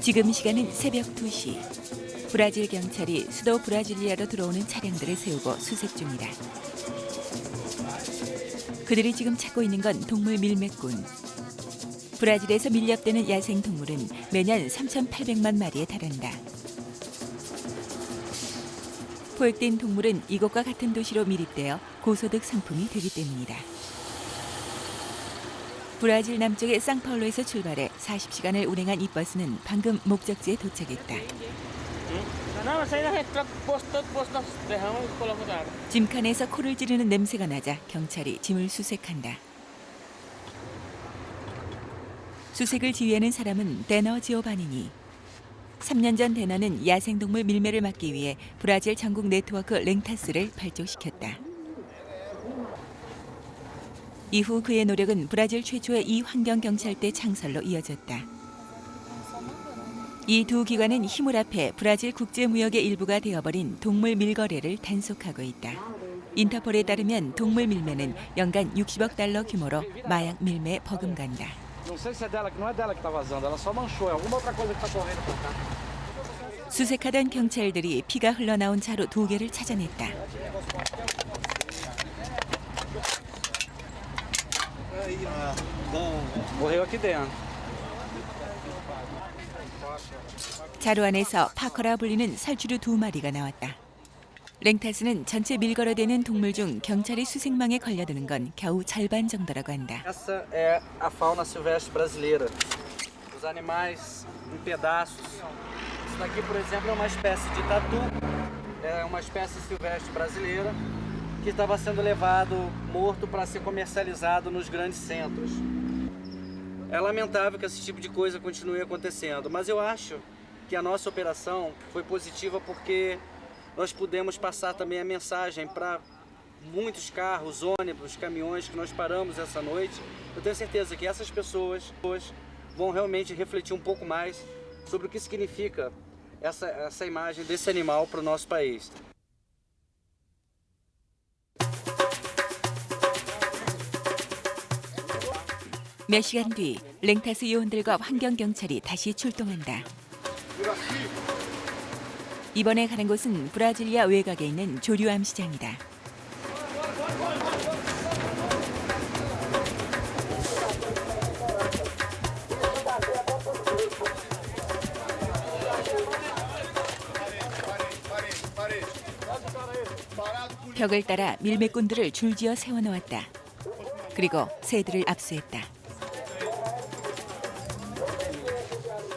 지금 시간은 새벽 2시. 브라질 경찰이 수도 브라질리아로 들어오는 차량들을 세우고 수색 중이다. 그들이 지금 찾고 있는 건 동물 밀매꾼. 브라질에서 밀렵되는 야생 동물은 매년 3,800만 마리에 달한다. 포획된 동물은 이곳과 같은 도시로 밀입되어 고소득 상품이 되기 때문이다. 브라질 남쪽의 상파울루에서 출발해 40시간을 운행한 이 버스는 방금 목적지에 도착했다. 짐칸에서 코를 찌르는 냄새가 나자 경찰이 짐을 수색한다. 수색을 지휘하는 사람은 데너 지오바니니. 3년 전 데너는 야생동물 밀매를 막기 위해 브라질 전국 네트워크 랭타스를 발족시켰다. 이후 그의 노력은 브라질 최초의 이 환경경찰대 창설로 이어졌다. 이 두 기관은 힘을 합해 브라질 국제무역의 일부가 되어버린 동물 밀거래를 단속하고 있다. 인터폴에 따르면 동물 밀매는 연간 60억 달러 규모로 마약 밀매에 버금간다. 수색하던 경찰들이 피가 흘러나온 차로 2개를 찾아냈다. 자루 안에서 파커라 불리는 살충류 2마리가 나왔다. 랭타스는 전체 밀거래되는 동물 중 경찰이 수색망에 걸려드는 건 겨우 절반 정도라고 한다. Essa é a fauna silvestre brasileira. Os animais em pedaços. Isso daqui, por exemplo, é uma espécie de tatu. É uma espécie silvestre brasileira que estava sendo levado morto para ser comercializado nos grandes centros. É lamentável que esse tipo de coisa continue acontecendo, mas eu acho que a nossa operação foi positiva porque nós pudemos passar também a mensagem para muitos carros, ônibus, caminhões que nós paramos essa noite. Eu tenho certeza que essas pessoas vão realmente refletir um pouco mais sobre o que significa essa imagem desse animal para o nosso país. 몇 시간 뒤 랭타스 요원들과 환경경찰이 다시 출동한다. 이번에 가는 곳은 브라질리아 외곽에 있는 조류암 시장이다. 벽을 따라 밀매꾼들을 줄지어 세워놓았다. 그리고 새들을 압수했다.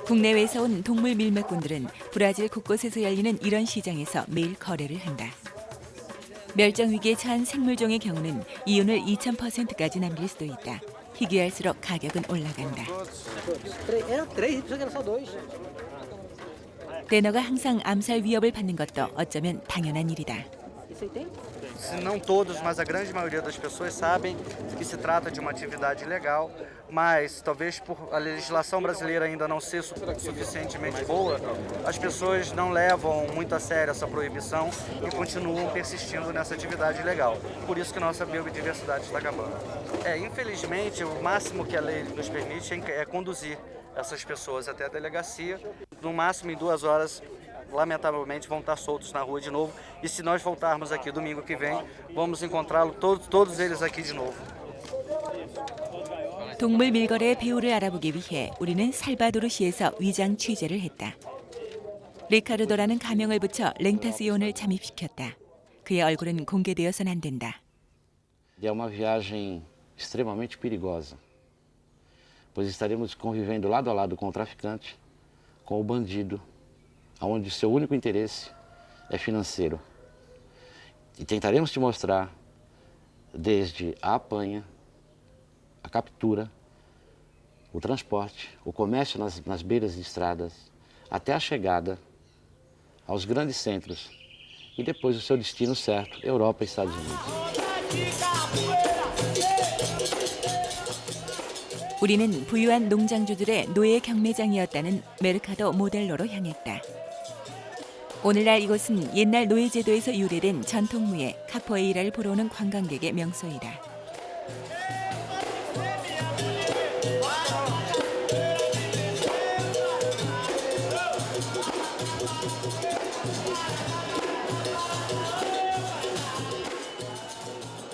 국내외에서 온 동물 밀매꾼들은 브라질 곳곳에서 열리는 이런 시장에서 매일 거래를 한다. 멸종 위기에 처한 생물종의 경우는 이윤을 2000%까지 남길 수도 있다. 희귀할수록 가격은 올라간다. 데너가 항상 암살 위협을 받는 것도 어쩌면 당연한 일이다. Se não todos, mas a grande maioria das pessoas sabem que se trata de uma atividade ilegal, mas talvez por a legislação brasileira ainda não ser suficientemente boa, as pessoas não levam muito a sério essa proibição e continuam persistindo nessa atividade ilegal. Por isso que nossa biodiversidade está acabando. Infelizmente, o máximo que a lei nos permite é conduzir essas pessoas até a delegacia, no máximo em 2 horas. Lamentavelmente vão estar soltos na rua de novo. E se nós voltarmos aqui domingo que vem, vamos encontrá-los todos eles aqui de novo. 동물 밀거래의 배후를 알아보기 위해 우리는 살바도르시에서 위장 취재를 했다. 리카르도라는 가명을 붙여 랭타스 요원을 잠입시켰다. 그의 얼굴은 공개되어서는 안 된다. É uma viagem extremamente perigosa, pois estaremos convivendo lado a lado com o traficante, com o bandido, onde seu único interesse é financeiro. E tentaremos te mostrar desde a apanha, a captura, o transporte, o comércio nas beiras de estradas, até a chegada aos grandes centros e depois o seu destino certo, Europa e Estados Unidos. 우리는 부유한 농장주들의 노예 경매장이었다는 메르카도 모델로로 향했다. 오늘날 이곳은 옛날 노예제도에서 유래된 전통무예 카포에이라를 보러 오는 관광객의 명소이다.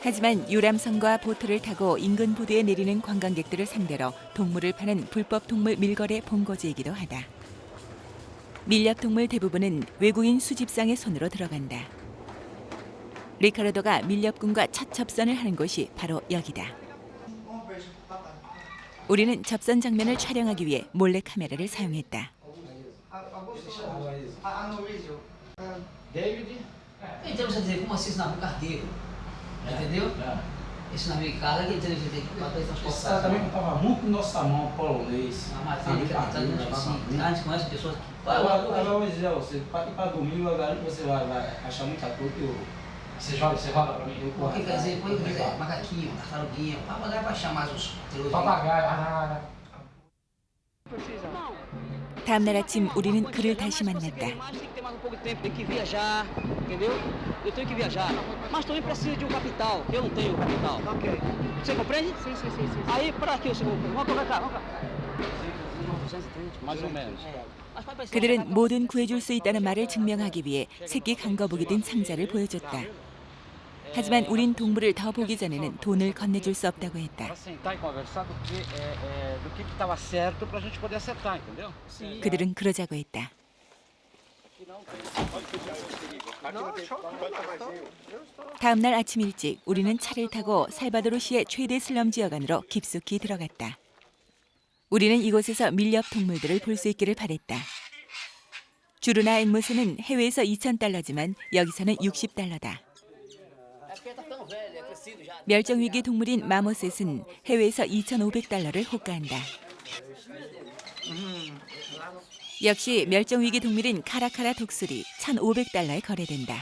하지만 유람선과 보트를 타고 인근 부두에 내리는 관광객들을 상대로 동물을 파는 불법 동물 밀거래 본거지이기도 하다. 밀렵 동물 대부분은 외국인 수집상의 손으로 들어간다. 리카르도가 밀렵꾼과 첫 접선을 하는 곳이 바로 여기다. 우리는 접선 장면을 촬영하기 위해 몰래 카메라를 사용했다. Então você dizer, como assim esse navio cargueiro? Entendeu? Esse navio carga que tem que botar isso Esse cara também estava muito no nosso tamanho polonês. a matéria que está dando assim. A gente conhece pessoas que. Agora eu vou dizer, você para domingo, eu garanto que você vai achar muita coisa que você joga para mim. O que quer dizer? Coisa que dizer, macaquinho, tartaruguinha, papagaio para chamar os teus. Papagaio, 다음 날 아침 우리는 그를 다시 만났다. Tem que ter mais um pouco de tempo, tem que viajar, entendeu? Eu tenho que viajar. Mas também preciso de um capital, eu não tenho capital. Ok. Você compreende? Sim. Aí, para que o senhor? Vamos cá. Mais ou menos. 그들은 뭐든 구해줄 수 있다는 말을 증명하기 위해 새끼 간거북이 든 상자를 보여줬다. 하지만 우린 동물을 더 보기 전에는 돈을 건네줄 수 없다고 했다. Para sentar e conversar do que estava certo para a gente poder acertar, entendeu? 그들은 그러자고 했다. 다음 날 아침 일찍 우리는 차를 타고 살바도르시의 최대 슬럼 지역 안으로 깊숙이 들어갔다. 우리는 이곳에서 밀렵 동물들을 볼 수 있기를 바랬다. 주루나 앵무새는 해외에서 $2,000지만 여기서는 $60다. 멸종위기 동물인 마모셋은 해외에서 $2,500를 호가한다. 역시 멸종위기 동물인 카라카라 독수리 $1,500에 거래된다.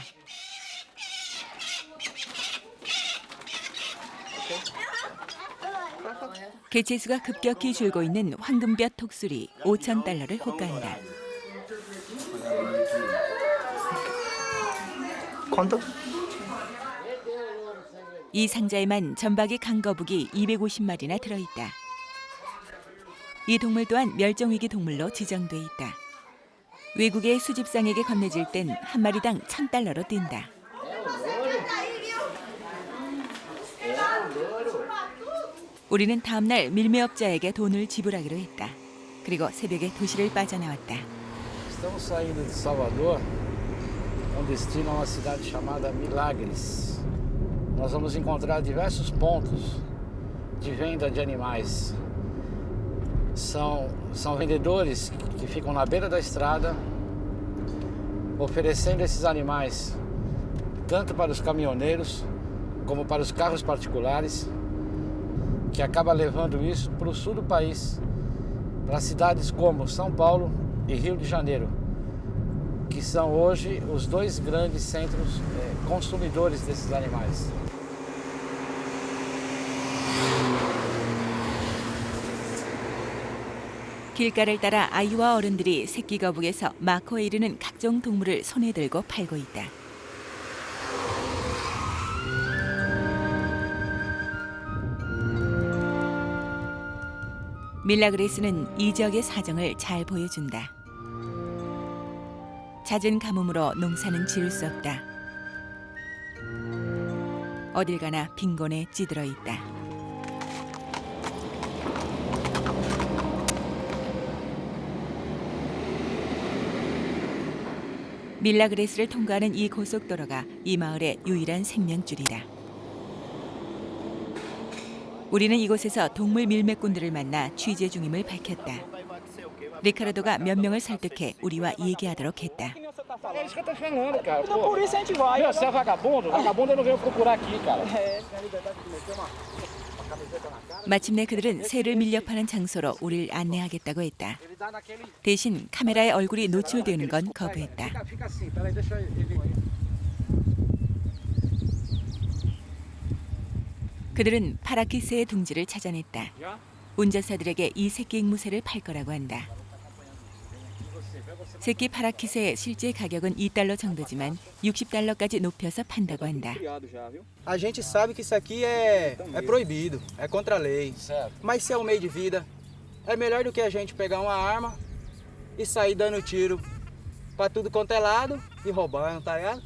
개체수가 급격히 줄고 있는 황금볕 독수리 $5,000를 호가한다. 이 상자에만 점박이 강거북이 250마리나 들어있다. 이 동물 또한 멸종위기 동물로 지정돼 있다. 외국의 수집상에게 건네질 땐 한 마리당 $1,000로 뛴다. 우리는 다음 날 밀매업자에게 돈을 지불하기로 했다. 그리고 새벽에 도시를 빠져나왔다. Estamos saindo de Salvador com destino a uma cidade chamada Milagres. Nós vamos encontrar diversos pontos de venda de animais. São vendedores que ficam na beira da estrada, oferecendo esses animais tanto para os caminhoneiros como para os carros particulares, que acaba levando isso para o sul do país, para cidades como São Paulo e Rio de Janeiro, que são hoje os dois grandes centros consumidores desses animais. 길가를 따라 아이와 어른들이 새끼 거북에서 마코에 이르는 각종 동물을 손에 들고 팔고 있다. 밀라그레스는 이 지역의 사정을 잘 보여준다. 잦은 가뭄으로 농사는 지을 수 없다. 어딜 가나 빈곤에 찌들어 있다. 밀라그레스를 통과하는 이 고속도로가 이 마을의 유일한 생명줄이다. 우리는 이곳에서 동물 밀매꾼들을 만나 취재 중임을 밝혔다. 리카르도가 몇 명을 설득해 우리와 얘기하도록 했다. É isso que eu tô falando, cara. Então por isso a gente vai. Meu, você é vagabundo? Vagabundo não veio procurar aqui, cara. 마침내 그들은 새를 밀렵하는 장소로 우리를 안내하겠다고 했다. 대신 카메라에 얼굴이 노출되는 건 거부했다. 그들은 파라키스의 둥지를 찾아냈다. 운전사들에게 이 새끼 앵무새를 팔 거라고 한다. 새끼 파라키스의 실제 가격은 $2 정도지만 $60까지 높여서 판다고 한다. A gente sabe que isso aqui é proibido, é contra a lei. Certo. Mas se é um meio de vida, é melhor do que a gente pegar uma arma e sair dando tiro pra tudo quanto é lado e roubando, tá ligado?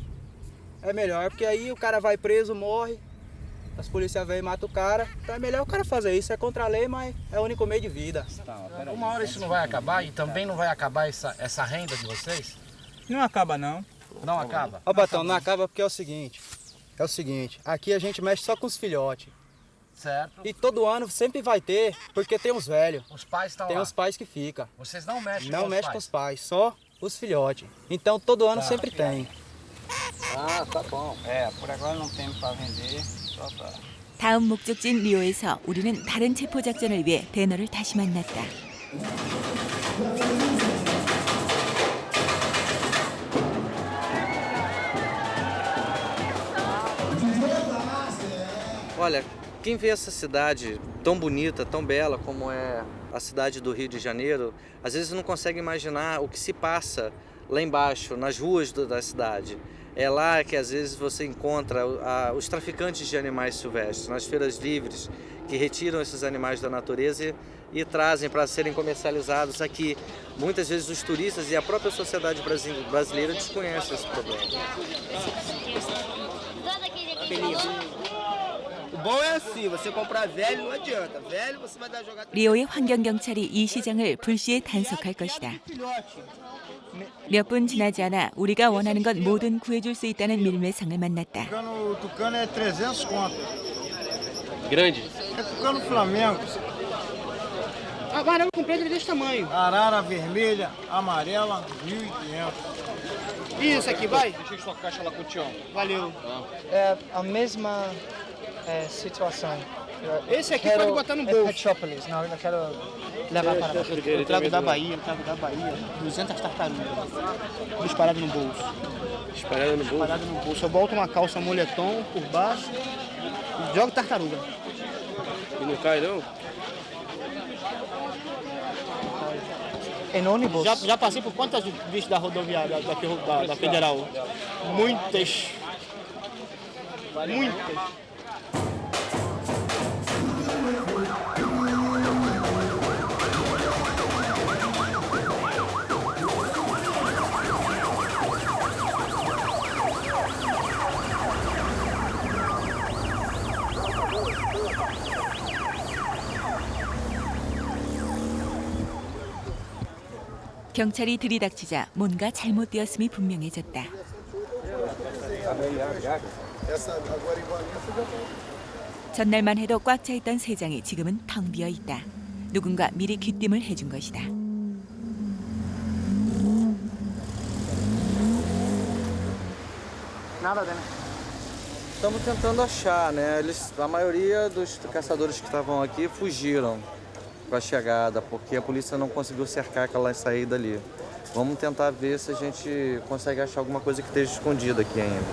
É melhor, porque aí o cara vai preso, morre as polícias vêm e matam o cara. Então é melhor o cara fazer isso. É contra a lei, mas é o único meio de vida. Uma hora isso não vai acabar e também não vai acabar essa renda de vocês? Não acaba, não. Não acaba? Ó, Batão, não acaba porque é o seguinte. Aqui a gente mexe só com os filhotes. Certo. E todo ano sempre vai ter, porque tem os velhos. Os pais estão Tem lá. os pais que ficam. Vocês não mexem Não com os mexe pais? com os pais, só os filhotes. Então todo ano sempre tem. Ah, tá bom. É, por agora não tem para vender, só para... 다음 목적지인 리오에서 우리는 다른 체포 작전을 위해 대너를 다시 만났다. Olha, quem vê essa cidade tão bonita, tão bela como é a cidade do Rio de Janeiro, às vezes não consegue imaginar o que se passa lá embaixo, nas ruas da cidade. É lá que às vezes você encontra os traficantes de animais silvestres, nas feiras livres, que retiram esses animais da natureza e trazem para serem comercializados aqui. Muitas vezes os turistas e a própria sociedade brasileira desconhecem esse problema. O bom é assim, você comprar velho não adianta. Velho você vai dar jogada. 리오의 환경 경찰이 이 시장을 불시에 단속할 것이다. 몇 분 지나지 않아 우리가 원하는 것 뭐든 구해줄 수 있다는 밀매상을 만났다. O tucano é 300 conto. Grande. É tucano Flamengo. A arara eu comprei desse tamanho. Arara vermelha, amarela, 1.500. E isso aqui vai? Deixa eu sua caixa lá com o Tião. Valeu. É a mesma situação. Esse aqui pode botar no bolso. Petrópolis, não, eu quero levar para lá. Eu trago da Bahia, 200 tartarugas. Duas paradas no bolso. Espalhado no bolso. Parada no bolso. Eu boto uma calça moletom por baixo e jogo tartaruga. E não cai não? Em ônibus? Já passei por quantas bichos da rodoviária, da Federal? Muitas. Muitas. 경찰이 들이닥치자 뭔가 잘못되었음이 분명해졌다. 전날만 해도 꽉 차 있던 세장이 지금은 텅 비어 있다. 누군가 미리 귀띔을 해준 것이다. Nada, né? Estamos tentando achar, né? A maioria dos caçadores que estavam aqui fugiram com a chegada, porque a polícia não conseguiu cercar aquela saída ali. Vamos tentar ver se a gente consegue achar alguma coisa que esteja escondida aqui ainda.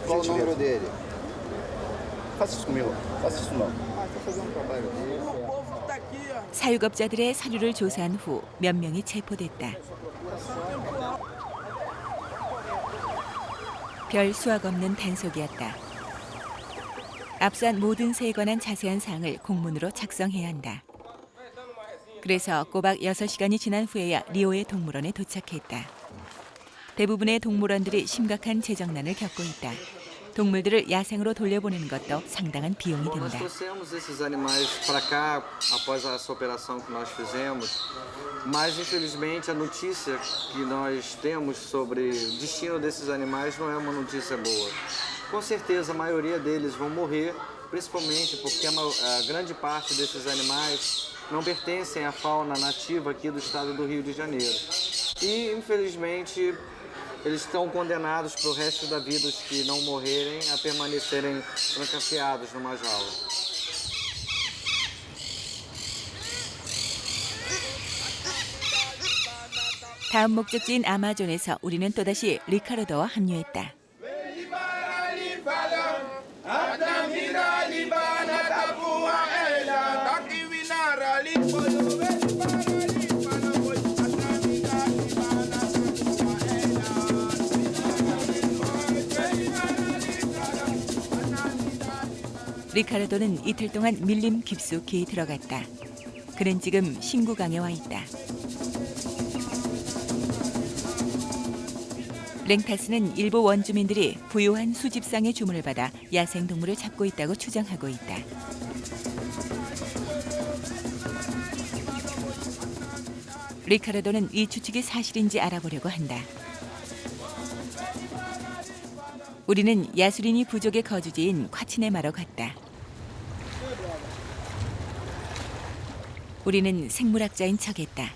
Qual o número dele? Faça isso comigo. Faça isso não. Vou fazer um trabalho dele. 사육업자들의 서류를 조사한 후 몇 명이 체포됐다. 별 수확 없는 단속이었다. 앞선 모든 새에 관한 자세한 사항을 공문으로 작성해야 한다. 그래서 꼬박 6시간이 지난 후에야 리오의 동물원에 도착했다. 대부분의 동물원들이 심각한 재정난을 겪고 있다. 동물들을 야생으로 돌려보내는 것도 상당한 비용이 Nós 든다. trouxemos esses animais para cá após essa operação que nós fizemos, mas infelizmente a notícia que nós temos sobre o destino desses animais não é uma notícia boa. Com certeza a maioria deles vão morrer, principalmente porque a grande parte desses animais não pertencem à fauna nativa aqui do estado do Rio de Janeiro. E infelizmente eles estão condenados para o resto da vida, os que não morrerem, a permanecerem trancafiados numa jaula. 다음 목적지인 아마존에서 우리는 또다시 리카르도와 합류했다. 리카르도는 이틀 동안 밀림 깊숙이 들어갔다. 그는 지금 신구강에 와 있다. 랭타스는 일부 원주민들이 부유한 수집상의 주문을 받아 야생동물을 잡고 있다고 추정하고 있다. 리카르도는 이 추측이 사실인지 알아보려고 한다. 우리는 야수리니 부족의 거주지인 콰치네마로 갔다. 우리는 생물학자인 척했다.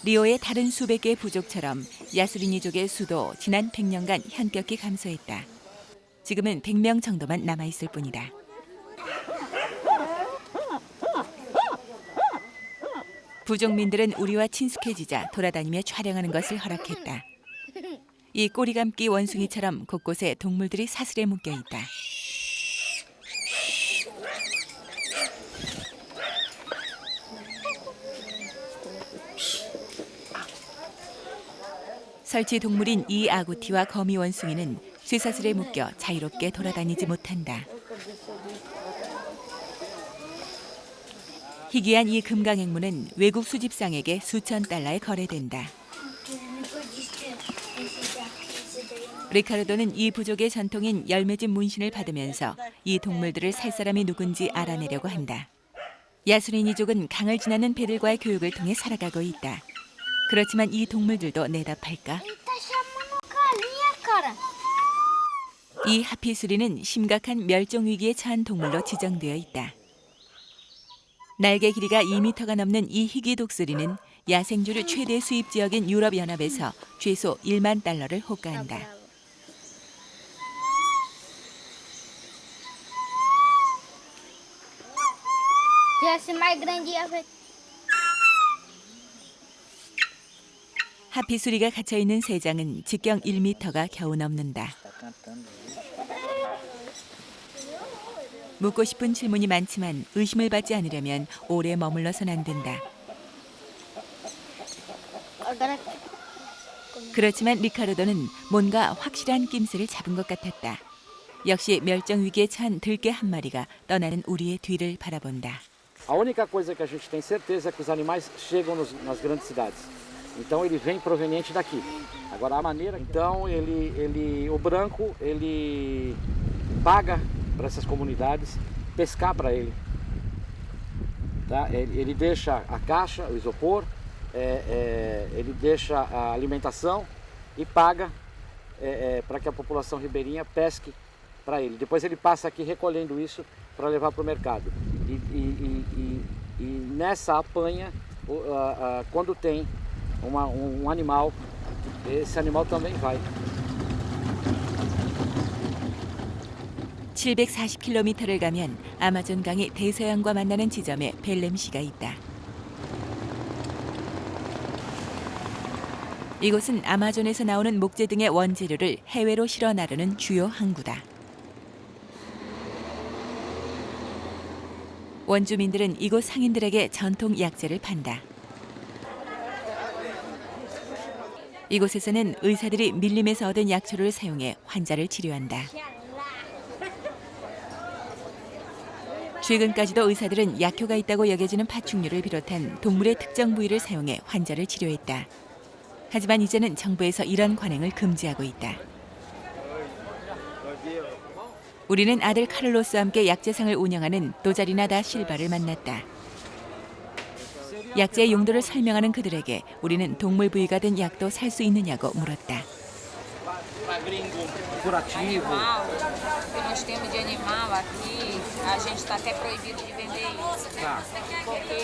리오의 다른 수백 개의 부족처럼 야수리니족의 수도 지난 100년간 현격히 감소했다. 지금은 100명 정도만 남아있을 뿐이다. 부족민들은 우리와 친숙해지자 돌아다니며 촬영하는 것을 허락했다. 이 꼬리감기 원숭이처럼 곳곳에 동물들이 사슬에 묶여 있다. 설치 동물인 이 아구티와 거미 원숭이는 쇠사슬에 묶여 자유롭게 돌아다니지 못한다. 희귀한 이 금강행무는 외국 수집상에게 수천 달러에 거래된다. 리카르도는 이 부족의 전통인 열매집 문신을 받으면서 이 동물들을 살 사람이 누군지 알아내려고 한다. 야수리니족은 강을 지나는 배들과의 교육을 통해 살아가고 있다. 그렇지만 이 동물들도 내답할까? 이 하피수리는 심각한 멸종 위기에 처한 동물로 지정되어 있다. 날개 길이가 2m가 넘는 이 희귀 독수리는 야생조류 최대 수입 지역인 유럽연합에서 최소 1만 달러를 호가한다. 하피수리가 갇혀있는 세장은 직경 1m가 겨우 넘는다. 묻고 싶은 질문이 많지만 의심을 받지 않으려면 오래 머물러선 안 된다. 그렇지만 리카르도는 뭔가 확실한 낌새를 잡은 것 같았다. 역시 멸종 위기에 처한 들개 한 마리가 떠나는 우리의 뒤를 바라본다. A única coisa que a gente tem certeza é que os animais chegam nas grandes cidades. Então ele vem proveniente daqui. Agora a maneira, então o branco ele paga para essas comunidades pescar para ele. Tá? Ele deixa a caixa, o isopor, ele deixa a alimentação e paga para que a população ribeirinha pesque para ele. Depois ele passa aqui recolhendo isso para levar para o mercado. E nessa apanha, quando tem um animal, esse animal também vai. 740km를 가면 아마존강의 대서양과 만나는 지점에 벨렘시가 있다. 이곳은 아마존에서 나오는 목재 등의 원재료를 해외로 실어 나르는 주요 항구다. 원주민들은 이곳 상인들에게 전통 약재를 판다. 이곳에서는 의사들이 밀림에서 얻은 약초를 사용해 환자를 치료한다. 최근까지도 의사들은 약효가 있다고 여겨지는 파충류를 비롯한 동물의 특정 부위를 사용해 환자를 치료했다. 하지만 이제는 정부에서 이런 관행을 금지하고 있다. 우리는 아들 카를로스와 함께 약재상을 운영하는 도자리나 다 실바를 만났다. 약재의 용도를 설명하는 그들에게 우리는 동물 부위가 된 약도 살 수 있느냐고 물었다. Curativo. Que nós temos de animal aqui, a gente está até proibido de vender isso, porque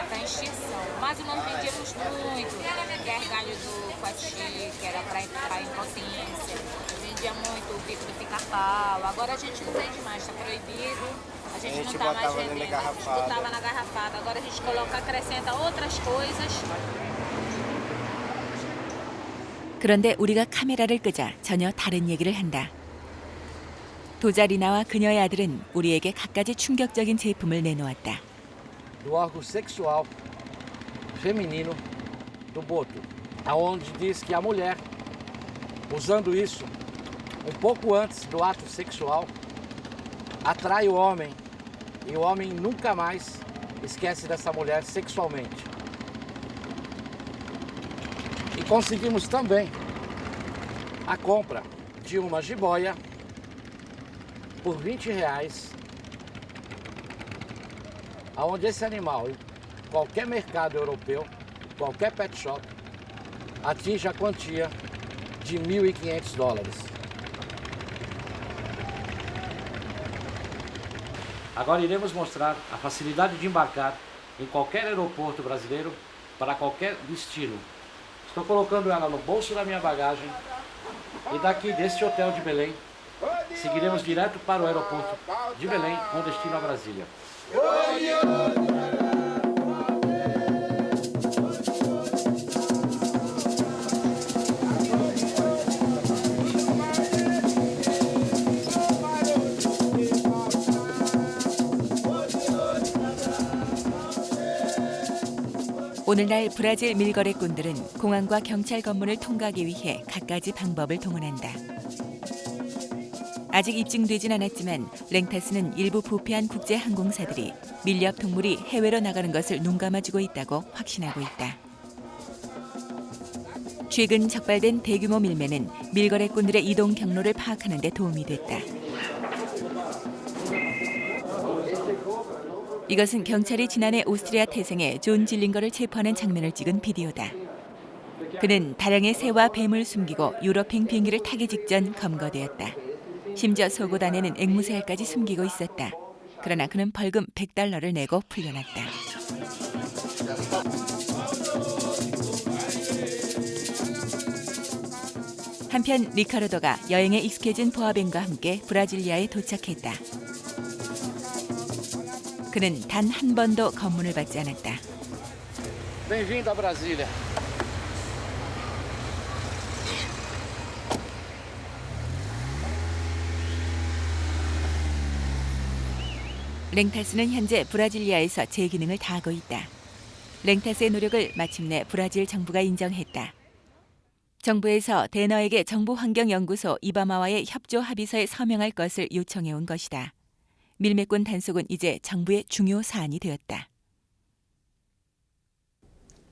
está em extinção. Mas nós vendíamos muito, que é galho do coati, que era para impotência, vendia muito o bico do pica-pau. Agora a gente não vende mais, está proibido, a gente não está mais vendendo, a gente botava na garrafada. Agora a gente coloca, acrescenta outras coisas. 그런데 우리가 카메라를 끄자 전혀 다른 얘기를 한다. 도자리나와 그녀의 아들은 우리에게 갖가지 충격적인 제품을 내놓았다. Do órgão sexual feminino do boto, aonde diz que a mulher, usando isso pouco antes do ato sexual, atrai o homem e o homem nunca mais esquece dessa mulher sexualmente. E conseguimos também a compra de uma jiboia por R$20, onde esse animal, em qualquer mercado europeu, qualquer pet shop, atinge a quantia de $1.500. Agora iremos mostrar a facilidade de embarcar em qualquer aeroporto brasileiro para qualquer destino. Estou colocando ela no bolso da minha bagagem e daqui deste hotel de Belém seguiremos direto para o aeroporto de Belém com destino a Brasília. 오늘날 브라질 밀거래꾼들은 공항과 경찰 건물을 통과하기 위해 갖가지 방법을 동원한다. 아직 입증되진 않았지만 랭타스는 일부 부패한 국제 항공사들이 밀렵 동물이 해외로 나가는 것을 눈감아주고 있다고 확신하고 있다. 최근 적발된 대규모 밀매는 밀거래꾼들의 이동 경로를 파악하는 데 도움이 됐다. 이것은 경찰이 지난해 오스트리아 태생의 존 질링거를 체포하는 장면을 찍은 비디오다. 그는 다량의 새와 뱀을 숨기고 유럽행 비행기를 타기 직전 검거되었다. 심지어 속옷 안에는 앵무새알까지 숨기고 있었다. 그러나 그는 벌금 $100를 내고 풀려났다. 한편 리카르도가 여행에 익숙해진 보아뱀과 함께 브라질리아에 도착했다. 그는 단 한 번도 검문을 받지 않았다. Bem-vindo a Brasília. 랭타스는 현재 브라질리아에서 제 기능을 다하고 있다. 랭타스의 노력을 마침내 브라질 정부가 인정했다. 정부에서 대너에게 정부환경연구소 이바마와의 협조 합의서에 서명할 것을 요청해온 것이다. 밀매꾼 단속은 이제 정부의 중요 사안이 되었다.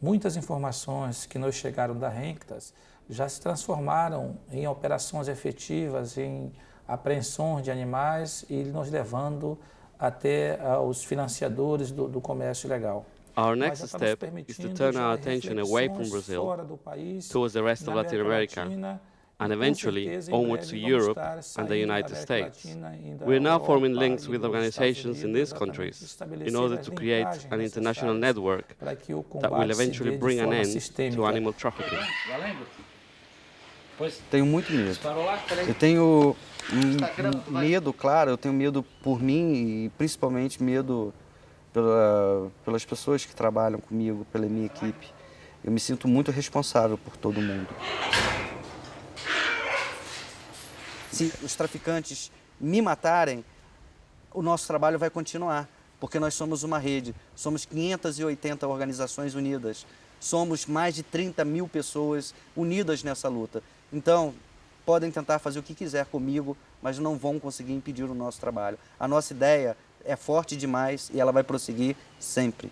Muitas informações que nos chegaram da Renktas já se transformaram em operações efetivas, em apreensões de animais e nos levando até os financiadores do comércio ilegal. Our next step is to turn our attention away from Brazil towards the rest of Latin America and eventually onwards to Europe and the United States. We are now forming links with organizations in these countries in order to create an international network that will eventually bring an end to animal trafficking. Tenho muito medo. Eu tenho medo, claro, eu tenho medo por mim e principalmente medo pelas pessoas que trabalham comigo, pela minha equipe. Eu me sinto muito responsável por todo mundo. Se os traficantes me matarem, o nosso trabalho vai continuar, porque nós somos uma rede, somos 580 organizações unidas, somos mais de 30 mil pessoas unidas nessa luta. Então, podem tentar fazer o que quiser comigo, mas não vão conseguir impedir o nosso trabalho. A nossa ideia é forte demais e ela vai prosseguir sempre.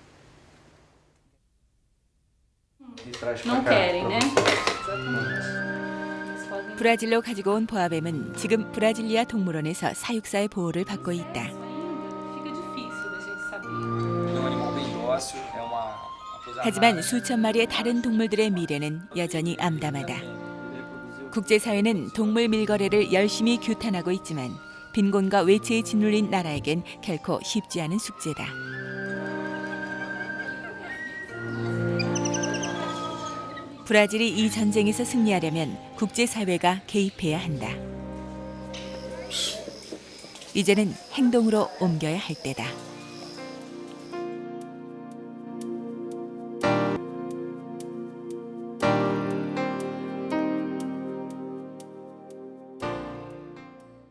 Não querem, né? 브라질로 가지고 온 보아뱀은 지금 브라질리아 동물원에서 사육사의 보호를 받고 있다. 하지만 수천 마리의 다른 동물들의 미래는 여전히 암담하다. 국제사회는 동물 밀거래를 열심히 규탄하고 있지만 빈곤과 외채에 짓눌린 나라에겐 결코 쉽지 않은 숙제다. 브라질이 이 전쟁에서 승리하려면 국제사회가 개입해야 한다. 이제는 행동으로 옮겨야 할 때다.